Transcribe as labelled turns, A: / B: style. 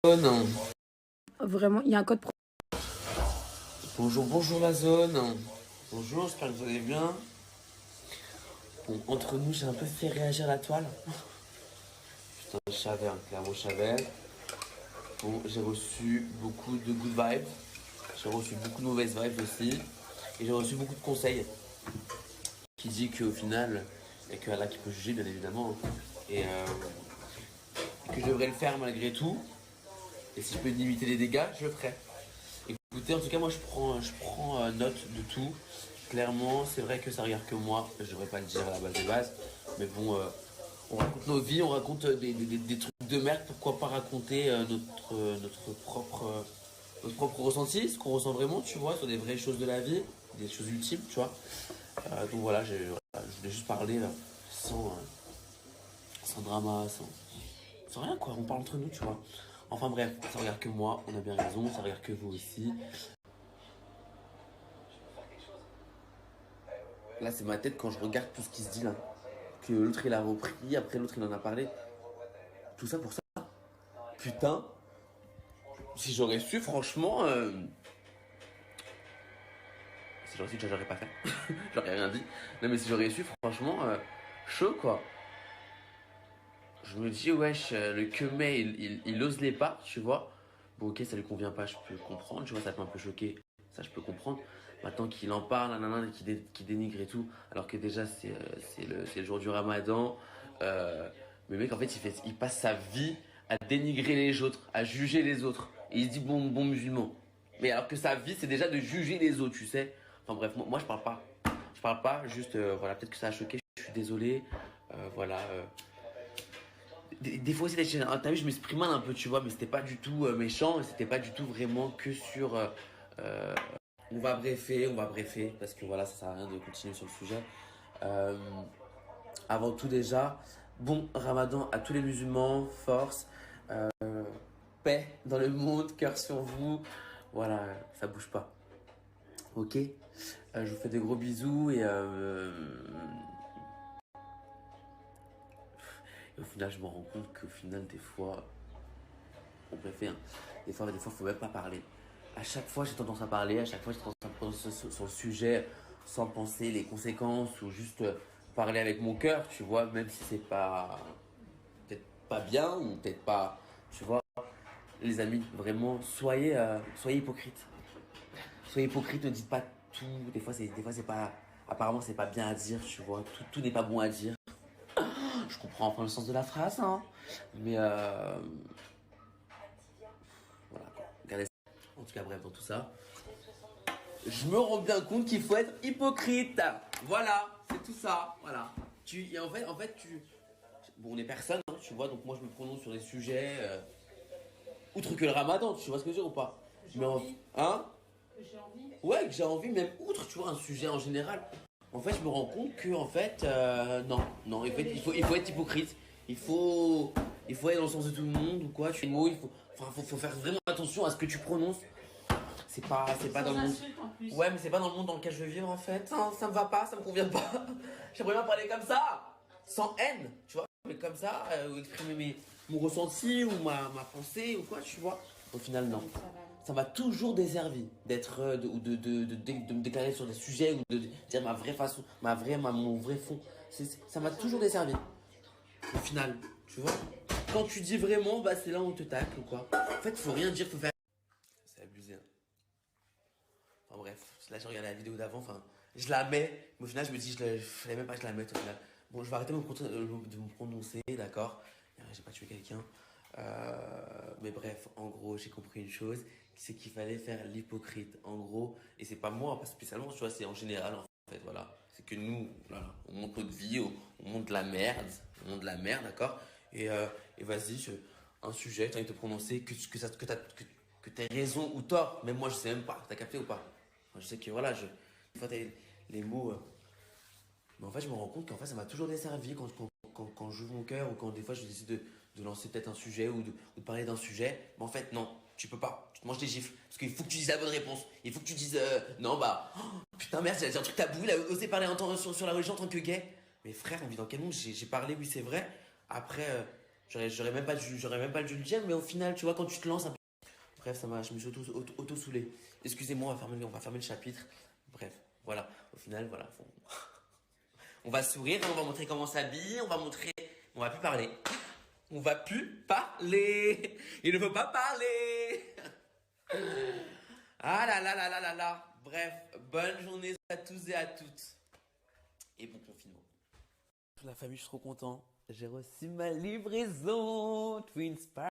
A: Zone.
B: Vraiment, il y a un code pro.
A: Bonjour la zone. Bonjour, j'espère que vous allez bien. Bon, entre nous, j'ai un peu fait réagir la toile. Putain, je savais, hein, clairement, je savais. Bon, j'ai reçu beaucoup de good vibes. J'ai reçu beaucoup de mauvaises vibes aussi. Et j'ai reçu beaucoup de conseils. Qui dit qu'au final, il n'y a que Allah qui peut juger, bien évidemment. Et que je devrais le faire malgré tout. Et si je peux limiter les dégâts, je le ferai. Écoutez, en tout cas, moi je prends note de tout. Clairement, c'est vrai que ça regarde que moi. Je devrais pas le dire à la base des bases. Mais bon, on raconte nos vies, on raconte des trucs de merde. Pourquoi pas raconter notre propre ressenti, ce qu'on ressent vraiment, tu vois, sur des vraies choses de la vie, des choses ultimes, tu vois. Donc voilà, je voulais juste parler sans drama, sans rien quoi. On parle entre nous, tu vois. Enfin bref, ça regarde que moi, on a bien raison, ça regarde que vous aussi. Là, c'est ma tête quand je regarde tout ce qui se dit là. Que l'autre il a repris, après l'autre il en a parlé. Tout ça pour ça. Putain, si j'aurais su, franchement. Si j'aurais su, déjà j'aurais pas fait. J'aurais rien dit. Non, mais si j'aurais su, franchement, chaud quoi. Je me dis, wesh, le Kemei, il ose les pas, tu vois. Bon, ok, ça lui convient pas, je peux comprendre, tu vois, ça peut un peu choquer, ça je peux comprendre. Maintenant qu'il en parle, nanana, qu'il dénigre et tout, alors que déjà c'est le jour du ramadan. Mais le mec, en fait, il passe sa vie à dénigrer les autres, à juger les autres. Et il se dit bon musulman. Mais alors que sa vie, c'est déjà de juger les autres, tu sais. Enfin bref, moi je parle pas. Je parle pas, juste, voilà, peut-être que ça a choqué, je suis désolé. Voilà. Des fois aussi, t'as vu, je m'exprime mal un peu, tu vois, mais c'était pas du tout méchant, c'était pas du tout vraiment que sur. Euh, on va briefer, parce que voilà, ça sert à rien de continuer sur le sujet. Euh, Avant tout, déjà, bon ramadan à tous les musulmans, force, euh, paix dans le monde, cœur sur vous. Voilà, ça bouge pas. Ok. Je vous fais des gros bisous et au final, je me rends compte qu'au final, des fois, on préfère. Des fois, faut même pas parler. À chaque fois, j'ai tendance à parler, à chaque fois, j'ai tendance à me prononcer sur le sujet sans penser les conséquences ou juste parler avec mon cœur, tu vois, même si c'est pas. Peut-être pas bien ou peut-être pas. Tu vois, les amis, vraiment, soyez hypocrites. Soyez hypocrites, ne dites pas tout. Des fois, c'est pas. Apparemment, c'est pas bien à dire, tu vois. Tout n'est pas bon à dire. Je comprends enfin le sens de la phrase, hein. Mais voilà quoi. Regardez ça. En tout cas, bref, dans tout ça, je me rends bien compte qu'il faut être hypocrite. Voilà, c'est tout ça. Voilà. Et en fait, bon, on est personne, hein, tu vois. Donc moi, je me prononce sur des sujets outre que le Ramadan. Tu vois ce que je veux dire ou pas? Mais hein? Ouais, que j'ai envie, même outre, tu vois, un sujet en général. En fait, je me rends compte que, en fait, non. En fait, il faut être hypocrite. Il faut, il faut aller dans le sens de tout le monde ou quoi. Tu mots, faut faire vraiment attention à ce que tu prononces. C'est pas dans le monde. Ouais, mais c'est pas dans le monde dans lequel je veux vivre en fait. Non, ça me va pas, ça me convient pas. J'aimerais bien parler comme ça, sans haine, tu vois. Mais comme ça, ou exprimer mon ressenti ou ma pensée ou quoi, tu vois. Au final, non. Ça m'a toujours desservi d'être, de me déclarer sur des sujets ou de dire ma vraie façon, mon vrai fond. Ça m'a toujours desservi. Au final, tu vois. Quand tu dis vraiment, bah c'est là où on te tacle ou quoi. En fait, faut rien dire, faut faire. C'est abusé, hein. Enfin bref, là j'ai regardé la vidéo d'avant, enfin je la mets, mais au final je me dis, fallait même pas que je la mette au final. Bon, je vais arrêter de me prononcer, d'accord. J'ai pas tué quelqu'un. Mais bref, en gros, j'ai compris une chose, c'est qu'il fallait faire l'hypocrite, en gros. Et c'est pas moi, pas spécialement, tu vois, c'est en général, en fait, voilà. C'est que nous, voilà, on monte notre vie, on monte de la merde, d'accord. Et vas-y, un sujet, tu as envie de te prononcer, que t'aies raison ou tort. Même moi, je sais même pas, t'as capté ou pas? Moi, je sais que, voilà, des fois, t'as les mots. Mais en fait, je me rends compte qu'en fait, ça m'a toujours desservi quand j'ouvre mon cœur ou quand des fois je décide de lancer peut-être un sujet ou de parler d'un sujet. Mais en fait, non, tu peux pas. Tu te manges des gifles. Parce qu'il faut que tu dises la bonne réponse. Il faut que tu dises non, bah, oh, putain, merde, j'ai un truc tabou. Il a osé parler sur la religion en tant que gay. Mais frère, on vit dans quel monde? J'ai parlé, oui, c'est vrai. Après, J'aurais même pas dû le dire, mais au final, tu vois, quand tu te lances un peu. Bref, je me suis auto-saoulé. Excusez-moi, on va fermer le chapitre. Bref, voilà. Au final, voilà. On va sourire, on va montrer comment on s'habille, on va montrer. On va plus parler. On va plus parler. Il ne faut pas parler. Ah là là là là là là. Bref, bonne journée à tous et à toutes. Et bon confinement. La famille, je suis trop content. J'ai reçu ma livraison Twin Spark.